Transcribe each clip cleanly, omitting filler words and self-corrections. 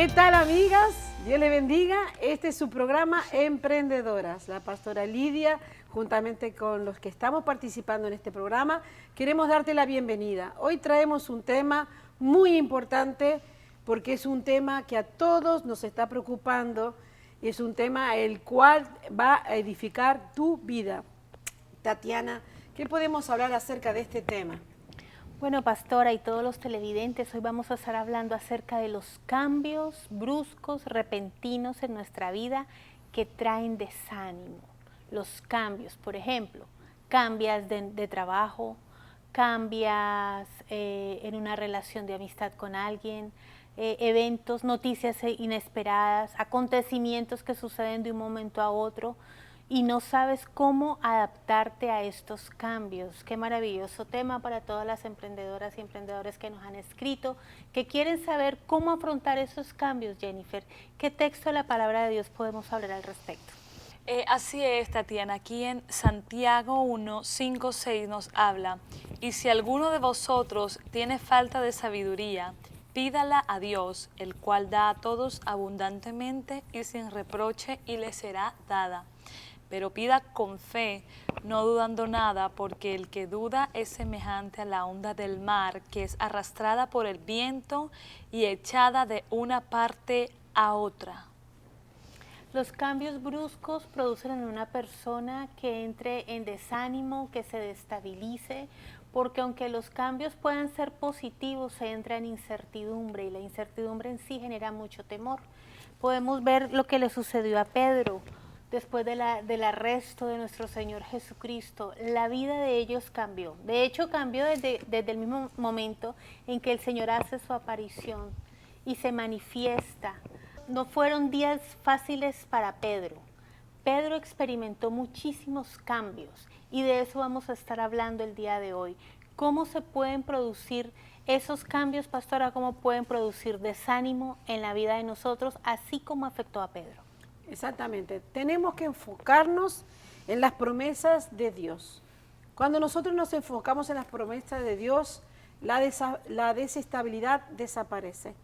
¿Qué tal, amigas? Dios les bendiga. Este es su programa Emprendedoras. La pastora Lidia, juntamente con los que estamos participando en este programa, queremos darte la bienvenida. Hoy traemos un tema muy importante porque es un tema que a todos nos está preocupando y es un tema el cual va a edificar tu vida. Tatiana, ¿qué podemos hablar acerca de este tema? Bueno, pastora y todos los televidentes, hoy vamos a estar hablando acerca de los cambios bruscos, repentinos en nuestra vida que traen desánimo. Los cambios, por ejemplo, cambias de trabajo, cambias en una relación de amistad con alguien, eventos, noticias inesperadas, acontecimientos que suceden de un momento a otro, y no sabes cómo adaptarte a estos cambios. Qué maravilloso tema para todas las emprendedoras y emprendedores que nos han escrito, que quieren saber cómo afrontar esos cambios. Jennifer, ¿qué texto de la palabra de Dios podemos hablar al respecto? Así es, Tatiana. Aquí en Santiago 1, 5, 6 nos habla: y si alguno de vosotros tiene falta de sabiduría, pídala a Dios, el cual da a todos abundantemente y sin reproche, y le será dada. Pero pida con fe, no dudando nada, porque el que duda es semejante a la onda del mar, que es arrastrada por el viento y echada de una parte a otra. Los cambios bruscos producen en una persona que entre en desánimo, que se destabilice, porque aunque los cambios puedan ser positivos, se entra en incertidumbre, y la incertidumbre en sí genera mucho temor. Podemos ver lo que le sucedió a Pedro después del arresto de nuestro Señor Jesucristo. La vida de ellos cambió. De hecho, cambió desde el mismo momento en que el Señor hace su aparición y se manifiesta. No fueron días fáciles para Pedro. Pedro experimentó muchísimos cambios y de eso vamos a estar hablando el día de hoy. ¿Cómo se pueden producir esos cambios, pastora? ¿Cómo pueden producir desánimo en la vida de nosotros, así como afectó a Pedro? Exactamente. Tenemos que enfocarnos en las promesas de Dios. Cuando nosotros nos enfocamos en las promesas de Dios, la desestabilidad desaparece.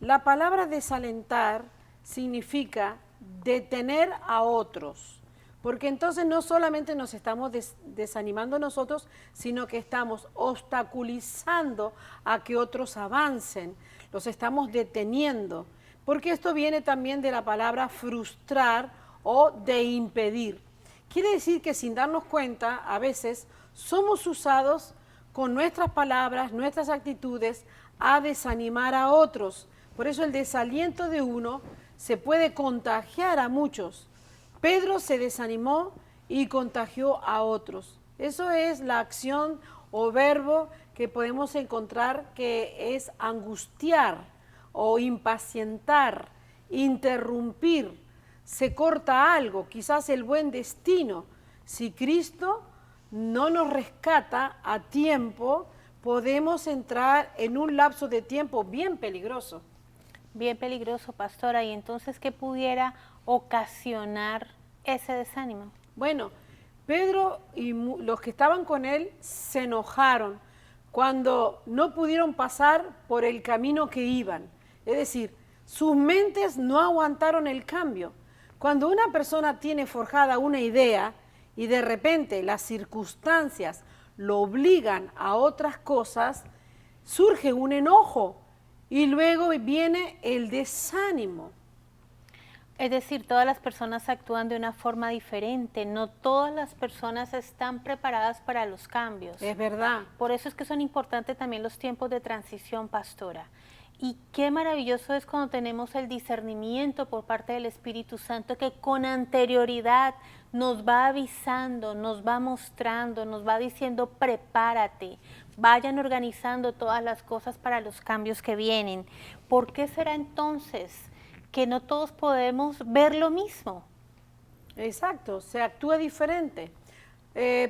La palabra desalentar significa detener a otros, porque entonces no solamente nos estamos desanimando nosotros, sino que estamos obstaculizando a que otros avancen, los estamos deteniendo, porque esto viene también de la palabra frustrar o de impedir. Quiere decir que sin darnos cuenta, a veces somos usados con nuestras palabras, nuestras actitudes, a desanimar a otros. Por eso el desaliento de uno se puede contagiar a muchos. Pedro se desanimó y contagió a otros. Eso es la acción o verbo que podemos encontrar, que es angustiar o impacientar, interrumpir. Se corta algo, quizás el buen destino. Si Cristo no nos rescata a tiempo, podemos entrar en un lapso de tiempo bien peligroso. Bien peligroso, pastora. ¿Y entonces qué pudiera ocasionar ese desánimo? Bueno, Pedro y los que estaban con él se enojaron cuando no pudieron pasar por el camino que iban. Es decir, sus mentes no aguantaron el cambio. Cuando una persona tiene forjada una idea y de repente las circunstancias lo obligan a otras cosas, surge un enojo y luego viene el desánimo. Es decir, todas las personas actúan de una forma diferente, no todas las personas están preparadas para los cambios. Es verdad. Por eso es que son importantes también los tiempos de transición, pastora. Y qué maravilloso es cuando tenemos el discernimiento por parte del Espíritu Santo, que con anterioridad nos va avisando, nos va mostrando, nos va diciendo: prepárate, vayan organizando todas las cosas para los cambios que vienen. ¿Por qué será entonces que no todos podemos ver lo mismo? Exacto, se actúa diferente.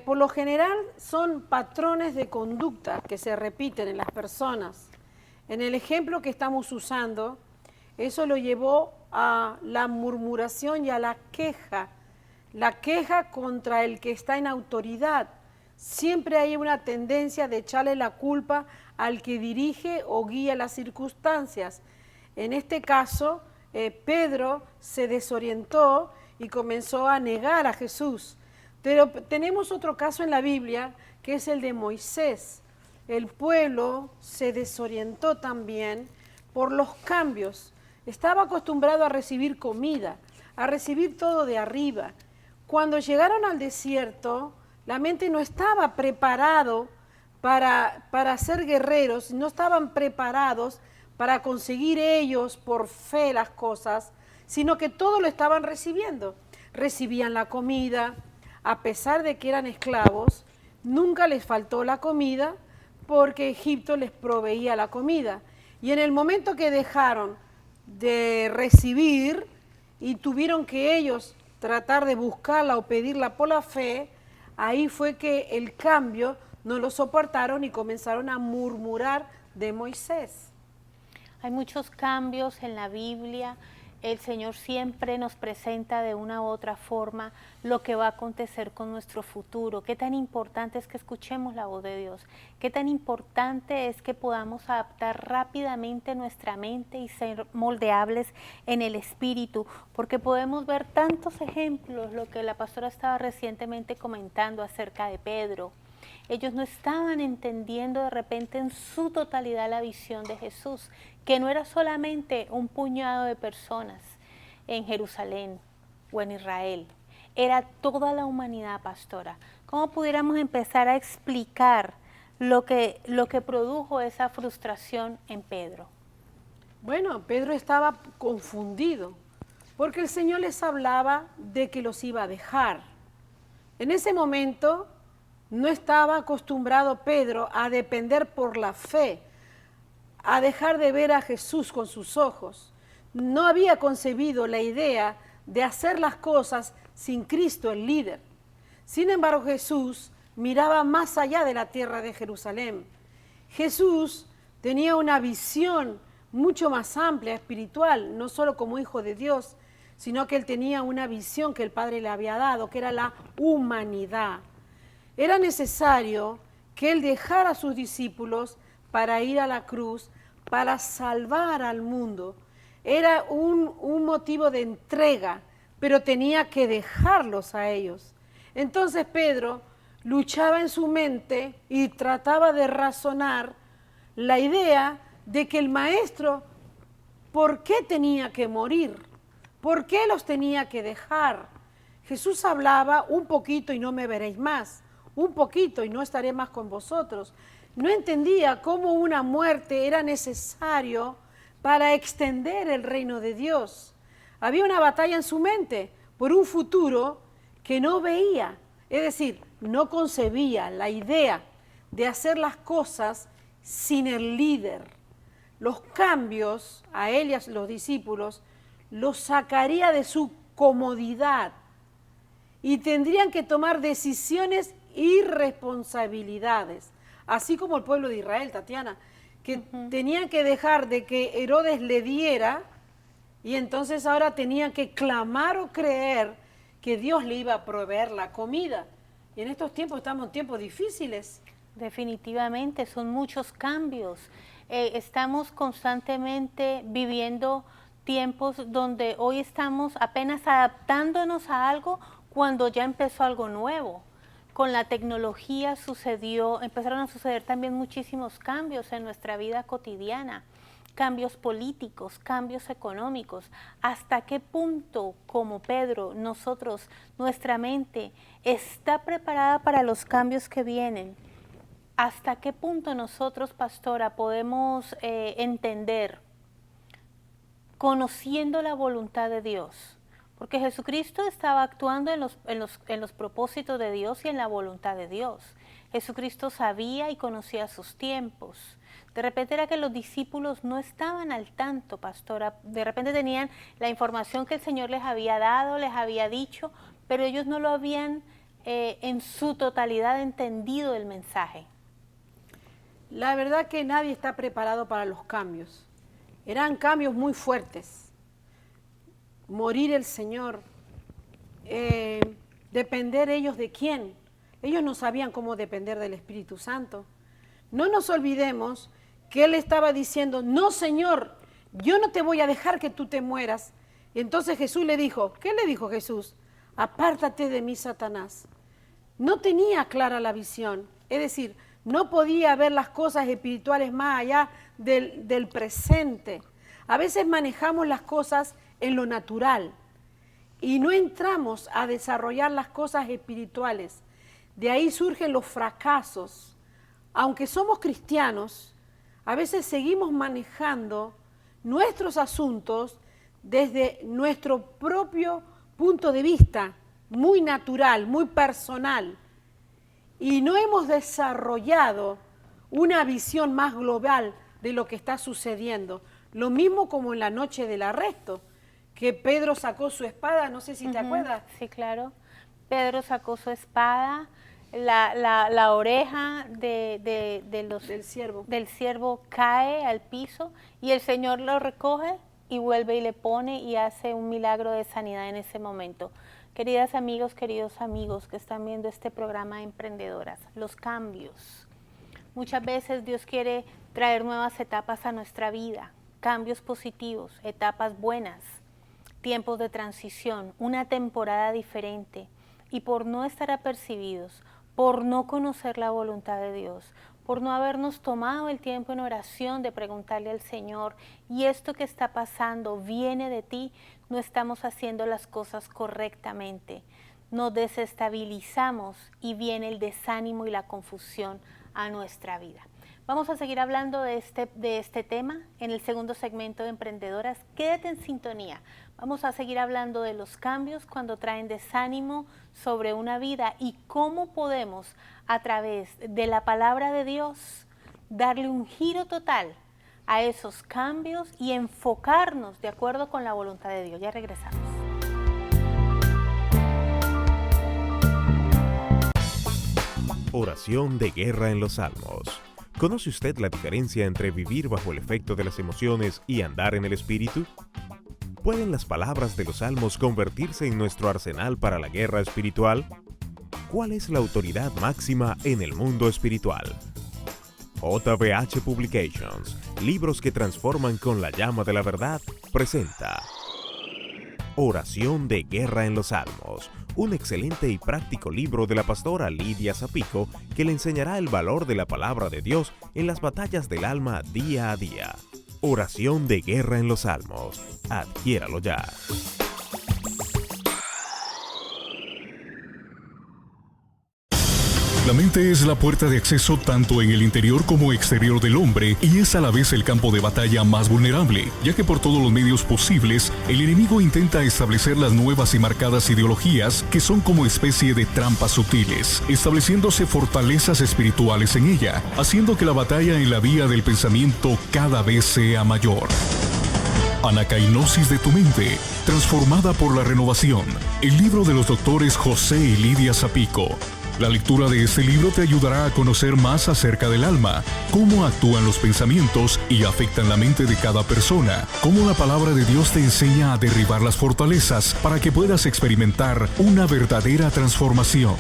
Por lo general son patrones de conducta que se repiten en las personas. En el ejemplo que estamos usando, eso lo llevó a la murmuración y a la queja contra el que está en autoridad. Siempre hay una tendencia de echarle la culpa al que dirige o guía las circunstancias. En este caso, Pedro se desorientó y comenzó a negar a Jesús. Pero tenemos otro caso en la Biblia, que es el de Moisés. El pueblo se desorientó también por los cambios. Estaba acostumbrado a recibir comida, a recibir todo de arriba. Cuando llegaron al desierto, la mente no estaba preparado para ser guerreros, no estaban preparados para conseguir ellos por fe las cosas, sino que todo lo estaban recibiendo. Recibían la comida, a pesar de que eran esclavos, nunca les faltó la comida porque Egipto les proveía la comida. Y en el momento que dejaron de recibir y tuvieron que ellos tratar de buscarla o pedirla por la fe, ahí fue que el cambio no lo soportaron y comenzaron a murmurar de Moisés. Hay muchos cambios en la Biblia. El Señor siempre nos presenta de una u otra forma lo que va a acontecer con nuestro futuro. Qué tan importante es que escuchemos la voz de Dios. Qué tan importante es que podamos adaptar rápidamente nuestra mente y ser moldeables en el espíritu. Porque podemos ver tantos ejemplos, lo que la pastora estaba recientemente comentando acerca de Pedro. Ellos no estaban entendiendo de repente en su totalidad la visión de Jesús, que no era solamente un puñado de personas en Jerusalén o en Israel, era toda la humanidad, pastora. ¿Cómo pudiéramos empezar a explicar lo que produjo esa frustración en Pedro? Bueno, Pedro estaba confundido, porque el Señor les hablaba de que los iba a dejar. En ese momento no estaba acostumbrado Pedro a depender por la fe, a dejar de ver a Jesús con sus ojos. No había concebido la idea de hacer las cosas sin Cristo, el líder. Sin embargo, Jesús miraba más allá de la tierra de Jerusalén. Jesús tenía una visión mucho más amplia, espiritual, no solo como hijo de Dios, sino que él tenía una visión que el Padre le había dado, que era la humanidad. Era necesario que él dejara a sus discípulos para ir a la cruz, para salvar al mundo. Era un motivo de entrega, pero tenía que dejarlos a ellos. Entonces Pedro luchaba en su mente y trataba de razonar la idea de que el maestro, ¿por qué tenía que morir? ¿Por qué los tenía que dejar? Jesús hablaba un poquito y no me veréis más, un poquito y no estaré más con vosotros. No entendía cómo una muerte era necesario para extender el reino de Dios. Había una batalla en su mente por un futuro que no veía, es decir, no concebía la idea de hacer las cosas sin el líder. Los cambios a él y a los discípulos los sacaría de su comodidad y tendrían que tomar decisiones y responsabilidades, así como el pueblo de Israel, Tatiana, que tenían que dejar de que Herodes le diera y entonces ahora tenían que clamar o creer que Dios le iba a proveer la comida. Y en estos tiempos estamos en tiempos difíciles. Definitivamente, son muchos cambios. Estamos constantemente viviendo tiempos donde hoy estamos apenas adaptándonos a algo cuando ya empezó algo nuevo. Con la tecnología empezaron a suceder también muchísimos cambios en nuestra vida cotidiana, cambios políticos, cambios económicos. ¿Hasta qué punto, como Pedro, nuestra mente está preparada para los cambios que vienen? ¿Hasta qué punto nosotros, pastora, podemos entender, conociendo la voluntad de Dios? Porque Jesucristo estaba actuando en los propósitos de Dios y en la voluntad de Dios. Jesucristo sabía y conocía sus tiempos. De repente era que los discípulos no estaban al tanto, pastora. De repente tenían la información que el Señor les había dado, les había dicho, pero ellos no lo habían en su totalidad entendido el mensaje. La verdad que nadie está preparado para los cambios. Eran cambios muy fuertes. Morir el Señor, depender ellos de quién. Ellos no sabían cómo depender del Espíritu Santo. No nos olvidemos que Él estaba diciendo, no Señor, yo no te voy a dejar que tú te mueras. Y entonces Jesús le dijo, ¿qué le dijo Jesús? Apártate de mí, Satanás. No tenía clara la visión, es decir, no podía ver las cosas espirituales más allá del presente. A veces manejamos las cosas en lo natural y no entramos a desarrollar las cosas espirituales. De ahí surgen los fracasos. Aunque somos cristianos, a veces seguimos manejando nuestros asuntos desde nuestro propio punto de vista, muy natural, muy personal, y no hemos desarrollado una visión más global de lo que está sucediendo. Lo mismo como en la noche del arresto, que Pedro sacó su espada, no sé si te acuerdas. Sí, claro. Pedro sacó su espada, la oreja del siervo cae al piso y el Señor lo recoge y vuelve y le pone y hace un milagro de sanidad en ese momento. Queridas amigos, queridos amigos que están viendo este programa de Emprendedoras, los cambios. Muchas veces Dios quiere traer nuevas etapas a nuestra vida, cambios positivos, etapas buenas, tiempos de transición, una temporada diferente. Y por no estar apercibidos, por no conocer la voluntad de Dios, por no habernos tomado el tiempo en oración de preguntarle al Señor, y esto que está pasando viene de ti, no estamos haciendo las cosas correctamente. Nos desestabilizamos y viene el desánimo y la confusión a nuestra vida. Vamos a seguir hablando de este tema en el segundo segmento de Emprendedoras. Quédate en sintonía. Vamos a seguir hablando de los cambios cuando traen desánimo sobre una vida y cómo podemos, a través de la palabra de Dios, darle un giro total a esos cambios y enfocarnos de acuerdo con la voluntad de Dios. Ya regresamos. Oración de guerra en los Salmos. ¿Conoce usted la diferencia entre vivir bajo el efecto de las emociones y andar en el espíritu? ¿Pueden las palabras de los salmos convertirse en nuestro arsenal para la guerra espiritual? ¿Cuál es la autoridad máxima en el mundo espiritual? JBH Publications, libros que transforman con la llama de la verdad, presenta Oración de guerra en los Salmos, un excelente y práctico libro de la pastora Lidia Zapico que le enseñará el valor de la palabra de Dios en las batallas del alma día a día. Oración de guerra en los Salmos. Adquiéralo ya. La mente es la puerta de acceso tanto en el interior como exterior del hombre y es a la vez el campo de batalla más vulnerable, ya que por todos los medios posibles, el enemigo intenta establecer las nuevas y marcadas ideologías que son como especie de trampas sutiles, estableciéndose fortalezas espirituales en ella, haciendo que la batalla en la vía del pensamiento cada vez sea mayor. Anacainosis de tu mente, transformada por la renovación. El libro de los doctores José y Lidia Zapico. La lectura de este libro te ayudará a conocer más acerca del alma, cómo actúan los pensamientos y afectan la mente de cada persona, cómo la palabra de Dios te enseña a derribar las fortalezas para que puedas experimentar una verdadera transformación.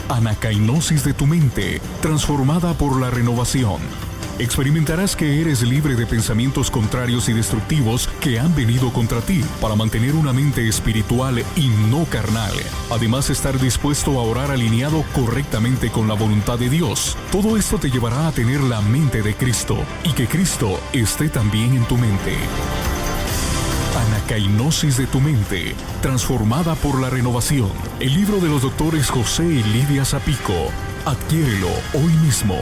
Anacainosis de tu mente, transformada por la renovación. Experimentarás que eres libre de pensamientos contrarios y destructivos que han venido contra ti para mantener una mente espiritual y no carnal. Además, estar dispuesto a orar alineado correctamente con la voluntad de Dios. Todo esto te llevará a tener la mente de Cristo y que Cristo esté también en tu mente. Anacainosis de tu mente, transformada por la renovación. El libro de los doctores José y Lidia Zapico. Adquiérelo hoy mismo.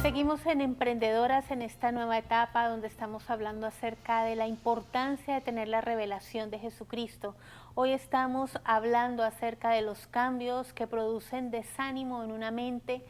Seguimos en Emprendedoras en esta nueva etapa donde estamos hablando acerca de la importancia de tener la revelación de Jesucristo. Hoy estamos hablando acerca de los cambios que producen desánimo en una mente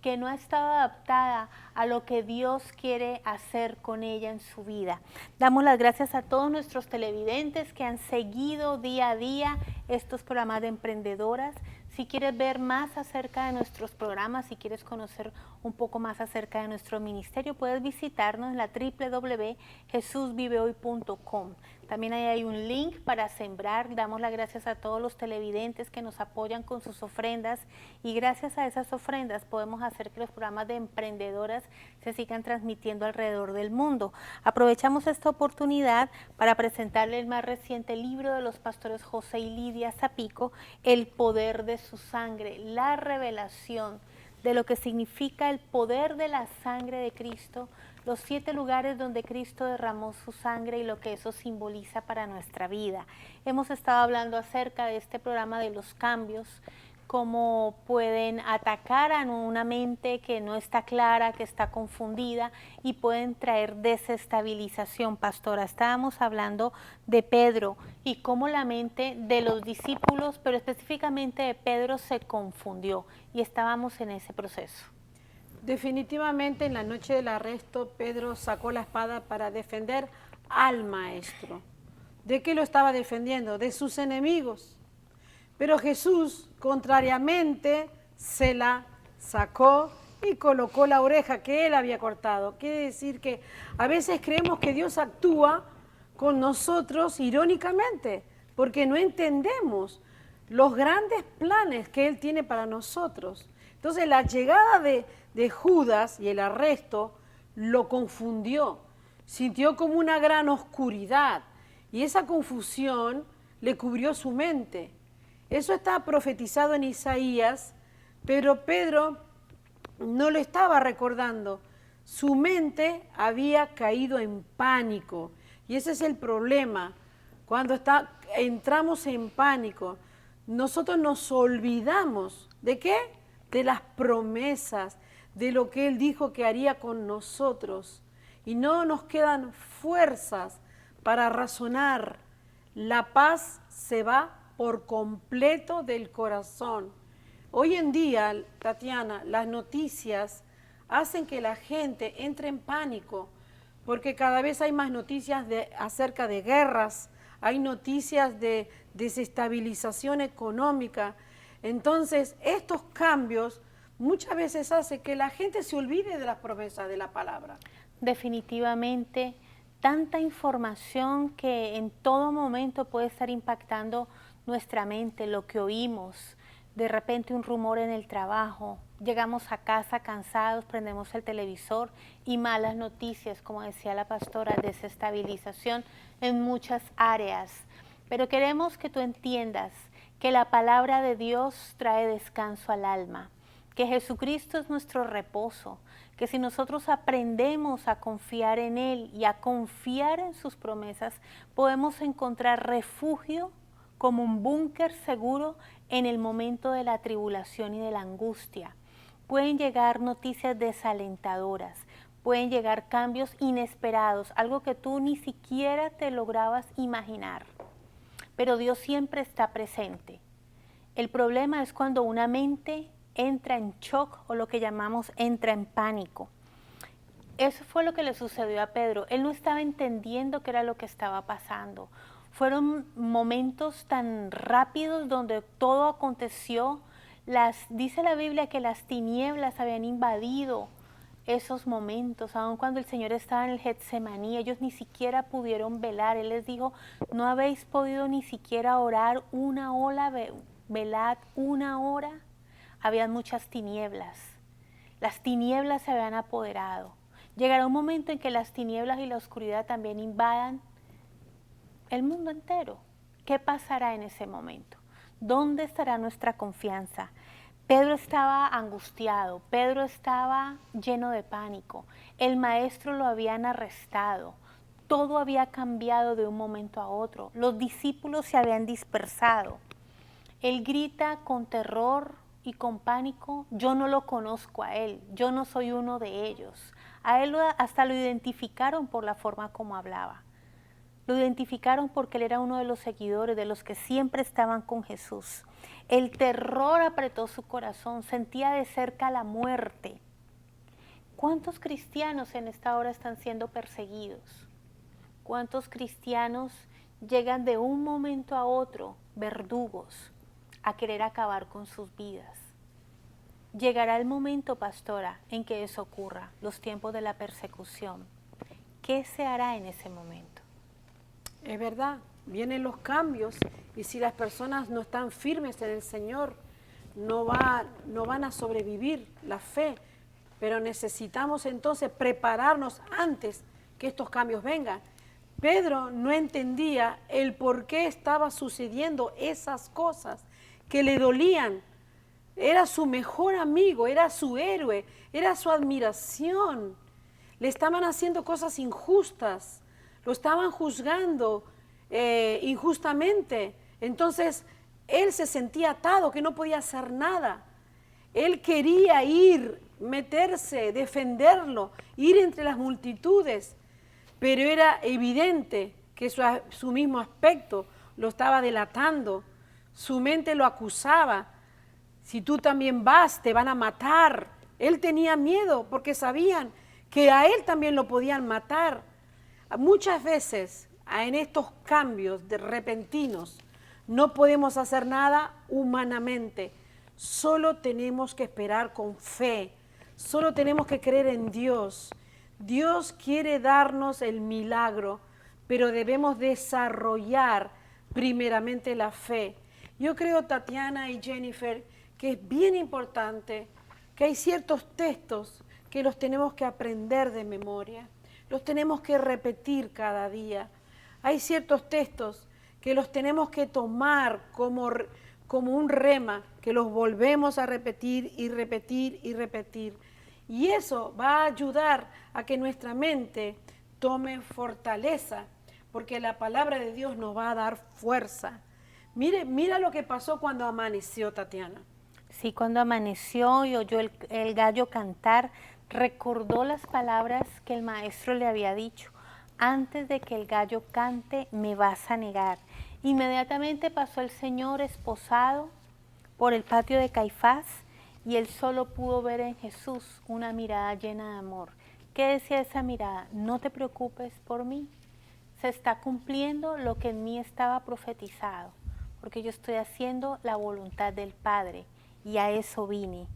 que no ha estado adaptada a lo que Dios quiere hacer con ella en su vida. Damos las gracias a todos nuestros televidentes que han seguido día a día estos programas de Emprendedoras. Si quieres ver más acerca de nuestros programas, si quieres conocer un poco más acerca de nuestro ministerio, puedes visitarnos en la www.jesusvivehoy.com. También ahí hay un link para sembrar. Damos las gracias a todos los televidentes que nos apoyan con sus ofrendas y gracias a esas ofrendas podemos hacer que los programas de emprendedoras se sigan transmitiendo alrededor del mundo. Aprovechamos esta oportunidad para presentarle el más reciente libro de los pastores José y Lidia Zapico, El poder de su sangre, la revelación de lo que significa el poder de la sangre de Cristo, los 7 lugares donde Cristo derramó su sangre y lo que eso simboliza para nuestra vida. Hemos estado hablando acerca de este programa de los cambios, cómo pueden atacar a una mente que no está clara, que está confundida y pueden traer desestabilización. Pastora, estábamos hablando de Pedro y cómo la mente de los discípulos, pero específicamente de Pedro, se confundió y estábamos en ese proceso. Definitivamente en la noche del arresto Pedro sacó la espada para defender al maestro. ¿De qué lo estaba defendiendo? De sus enemigos. Pero Jesús, contrariamente, se la sacó y colocó la oreja que él había cortado. Quiere decir que a veces creemos que Dios actúa con nosotros irónicamente, porque no entendemos los grandes planes que Él tiene para nosotros. Entonces la llegada de Judas y el arresto lo confundió, sintió como una gran oscuridad y esa confusión le cubrió su mente. Eso está profetizado en Isaías, pero Pedro no lo estaba recordando. Su mente había caído en pánico y ese es el problema. Cuando entramos en pánico, nosotros nos olvidamos ¿de qué? De las promesas, de lo que Él dijo que haría con nosotros. Y no nos quedan fuerzas para razonar. La paz se va por completo del corazón. Hoy en día, Tatiana, las noticias hacen que la gente entre en pánico, porque cada vez hay más noticias acerca de guerras, hay noticias de desestabilización económica. Entonces, estos cambios muchas veces hacen que la gente se olvide de las promesas de la palabra. Definitivamente, tanta información que en todo momento puede estar impactando nuestra mente, lo que oímos, de repente un rumor en el trabajo, llegamos a casa cansados, prendemos el televisor y malas noticias, como decía la pastora, desestabilización en muchas áreas. Pero queremos que tú entiendas que la palabra de Dios trae descanso al alma, que Jesucristo es nuestro reposo, que si nosotros aprendemos a confiar en Él y a confiar en sus promesas, podemos encontrar refugio como un búnker seguro en el momento de la tribulación y de la angustia. Pueden llegar noticias desalentadoras, pueden llegar cambios inesperados, algo que tú ni siquiera te lograbas imaginar. Pero Dios siempre está presente. El problema es cuando una mente entra en shock o lo que llamamos entra en pánico. Eso fue lo que le sucedió a Pedro. Él no estaba entendiendo qué era lo que estaba pasando. Fueron momentos tan rápidos donde todo aconteció. Dice la Biblia que las tinieblas habían invadido esos momentos, aun cuando el Señor estaba en el Getsemaní, ellos ni siquiera pudieron velar. Él les dijo, no habéis podido ni siquiera orar una hora, velad una hora. Habían muchas tinieblas, las tinieblas se habían apoderado. Llegará un momento en que las tinieblas y la oscuridad también invadan el mundo entero. ¿Qué pasará en ese momento? ¿Dónde estará nuestra confianza? Pedro estaba angustiado, Pedro estaba lleno de pánico, el maestro lo habían arrestado, todo había cambiado de un momento a otro, los discípulos se habían dispersado. Él grita con terror y con pánico, yo no lo conozco a él, yo no soy uno de ellos. A él hasta lo identificaron por la forma como hablaba. Lo identificaron porque él era uno de los seguidores, de los que siempre estaban con Jesús. El terror apretó su corazón, sentía de cerca la muerte. ¿Cuántos cristianos en esta hora están siendo perseguidos? ¿Cuántos cristianos llegan de un momento a otro, verdugos, a querer acabar con sus vidas? Llegará el momento, pastora, en que eso ocurra, los tiempos de la persecución. ¿Qué se hará en ese momento? Es verdad, vienen los cambios y si las personas no están firmes en el Señor, no van a sobrevivir la fe, pero necesitamos entonces prepararnos antes que estos cambios vengan. Pedro no entendía el por qué estaba sucediendo esas cosas que le dolían. Era su mejor amigo, era su héroe, era su admiración. Le estaban haciendo cosas injustas, lo estaban juzgando injustamente. Entonces, él se sentía atado, que no podía hacer nada. Él quería ir, meterse, defenderlo, ir entre las multitudes, pero era evidente que su mismo aspecto lo estaba delatando. Su mente lo acusaba. Si tú también vas, te van a matar. Él tenía miedo porque sabían que a él también lo podían matar. Muchas veces en estos cambios repentinos no podemos hacer nada humanamente. Solo tenemos que esperar con fe. Solo tenemos que creer en Dios. Dios quiere darnos el milagro, pero debemos desarrollar primeramente la fe. Yo creo, Tatiana y Jennifer, que es bien importante que hay ciertos textos que los tenemos que aprender de memoria, los tenemos que repetir cada día. Hay ciertos textos que los tenemos que tomar como un rema, que los volvemos a repetir y repetir y repetir. Y eso va a ayudar a que nuestra mente tome fortaleza, porque la palabra de Dios nos va a dar fuerza. Mira lo que pasó cuando amaneció, Tatiana. Sí, cuando amaneció y oyó el gallo cantar, recordó las palabras que el maestro le había dicho. Antes de que el gallo cante, me vas a negar. Inmediatamente pasó el Señor esposado por el patio de Caifás y él solo pudo ver en Jesús una mirada llena de amor. ¿Qué decía esa mirada? No te preocupes por mí. Se está cumpliendo lo que en mí estaba profetizado, porque yo estoy haciendo la voluntad del Padre y a eso vine.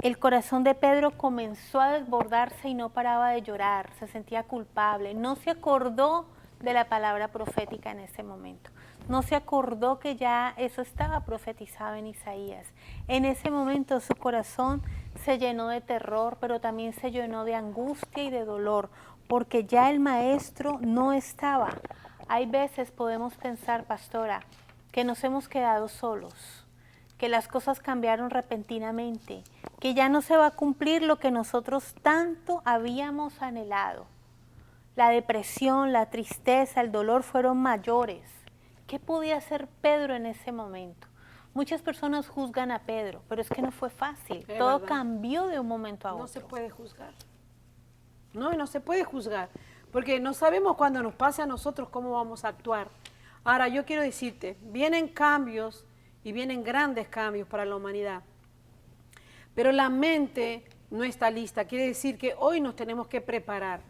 El corazón de Pedro comenzó a desbordarse y no paraba de llorar, se sentía culpable, no se acordó de la palabra profética en ese momento, no se acordó que ya eso estaba profetizado en Isaías. En ese momento su corazón se llenó de terror, pero también se llenó de angustia y de dolor, porque ya el maestro no estaba. Hay veces podemos pensar, pastora, que nos hemos quedado solos, que las cosas cambiaron repentinamente, que ya no se va a cumplir lo que nosotros tanto habíamos anhelado. La depresión, la tristeza, el dolor fueron mayores. ¿Qué podía hacer Pedro en ese momento? Muchas personas juzgan a Pedro, pero es que no fue fácil. Todo cambió de un momento a otro. No se puede juzgar. No se puede juzgar, porque no sabemos cuando nos pase a nosotros cómo vamos a actuar. Ahora, yo quiero decirte, vienen cambios y vienen grandes cambios para la humanidad. Pero la mente no está lista. Quiere decir que hoy nos tenemos que preparar.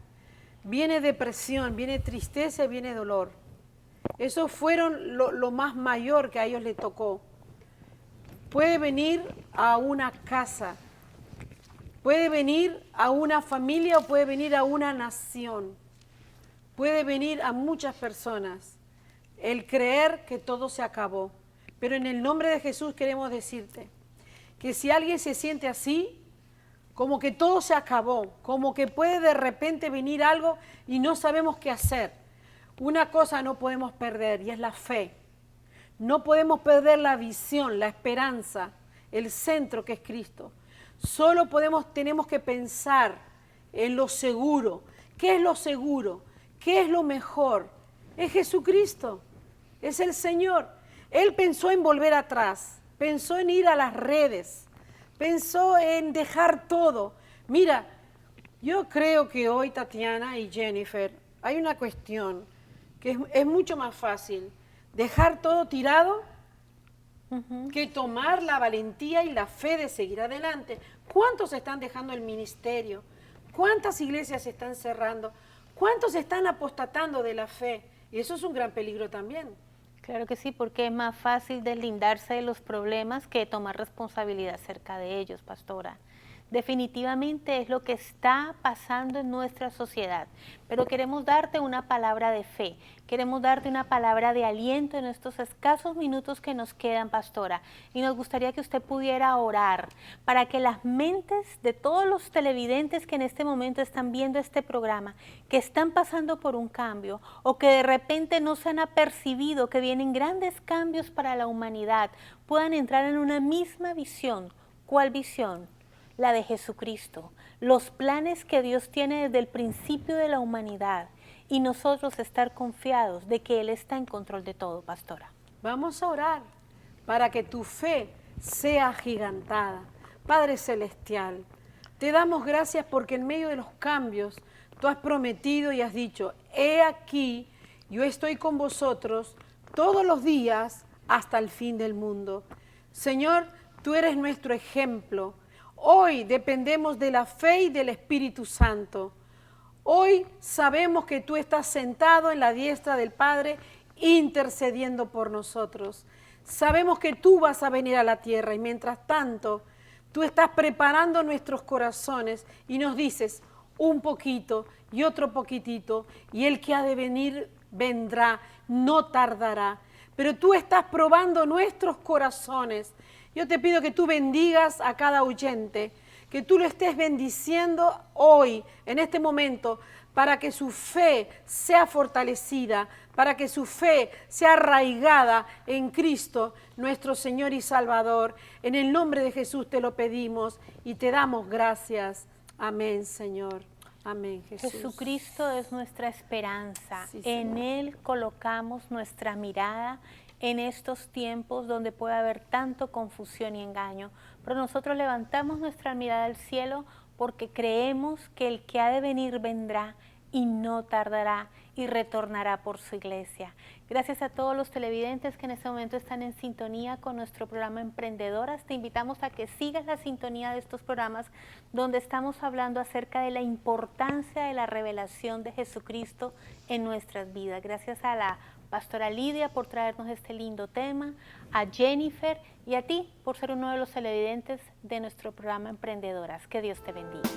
Viene depresión, viene tristeza, viene dolor. Eso fueron lo más mayor que a ellos les tocó. Puede venir a una casa, puede venir a una familia o puede venir a una nación. Puede venir a muchas personas. El creer que todo se acabó. Pero en el nombre de Jesús queremos decirte que si alguien se siente así, como que todo se acabó, como que puede de repente venir algo y no sabemos qué hacer. Una cosa no podemos perder y es la fe. No podemos perder la visión, la esperanza, el centro que es Cristo. Solo tenemos que pensar en lo seguro. ¿Qué es lo seguro? ¿Qué es lo mejor? Es Jesucristo, es el Señor. Él pensó en volver atrás, pensó en ir a las redes, pensó en dejar todo. Mira, yo creo que hoy, Tatiana y Jennifer, hay una cuestión que es mucho más fácil dejar todo tirado que tomar la valentía y la fe de seguir adelante. ¿Cuántos están dejando el ministerio? ¿Cuántas iglesias se están cerrando? ¿Cuántos están apostatando de la fe? Y eso es un gran peligro también. Claro que sí, porque es más fácil deslindarse de los problemas que tomar responsabilidad acerca de ellos, pastora. Definitivamente es lo que está pasando en nuestra sociedad, pero queremos darte una palabra de fe, queremos darte una palabra de aliento en estos escasos minutos que nos quedan, pastora, y nos gustaría que usted pudiera orar para que las mentes de todos los televidentes que en este momento están viendo este programa, que están pasando por un cambio o que de repente no se han apercibido que vienen grandes cambios para la humanidad, puedan entrar en una misma visión. ¿Cuál visión? La de Jesucristo, los planes que Dios tiene desde el principio de la humanidad y nosotros estar confiados de que Él está en control de todo, pastora. Vamos a orar para que tu fe sea agigantada. Padre Celestial, te damos gracias porque en medio de los cambios tú has prometido y has dicho, he aquí, yo estoy con vosotros todos los días hasta el fin del mundo. Señor, tú eres nuestro ejemplo. Hoy dependemos de la fe y del Espíritu Santo. Hoy sabemos que tú estás sentado en la diestra del Padre intercediendo por nosotros. Sabemos que tú vas a venir a la tierra y mientras tanto tú estás preparando nuestros corazones y nos dices un poquito y otro poquitito y el que ha de venir vendrá, no tardará. Pero tú estás probando nuestros corazones. Yo te pido que tú bendigas a cada oyente, que tú lo estés bendiciendo hoy, en este momento, para que su fe sea fortalecida, para que su fe sea arraigada en Cristo, nuestro Señor y Salvador. En el nombre de Jesús te lo pedimos y te damos gracias. Amén, Señor. Amén, Jesús. Jesucristo es nuestra esperanza. Sí, en Él colocamos nuestra mirada en estos tiempos donde puede haber tanto confusión y engaño. Pero nosotros levantamos nuestra mirada al cielo porque creemos que el que ha de venir vendrá y no tardará y retornará por su iglesia. Gracias a todos los televidentes que en este momento están en sintonía con nuestro programa Emprendedoras. Te invitamos a que sigas la sintonía de estos programas donde estamos hablando acerca de la importancia de la revelación de Jesucristo en nuestras vidas. Gracias a la pastora Lidia por traernos este lindo tema, a Jennifer y a ti por ser uno de los televidentes de nuestro programa Emprendedoras. Que Dios te bendiga.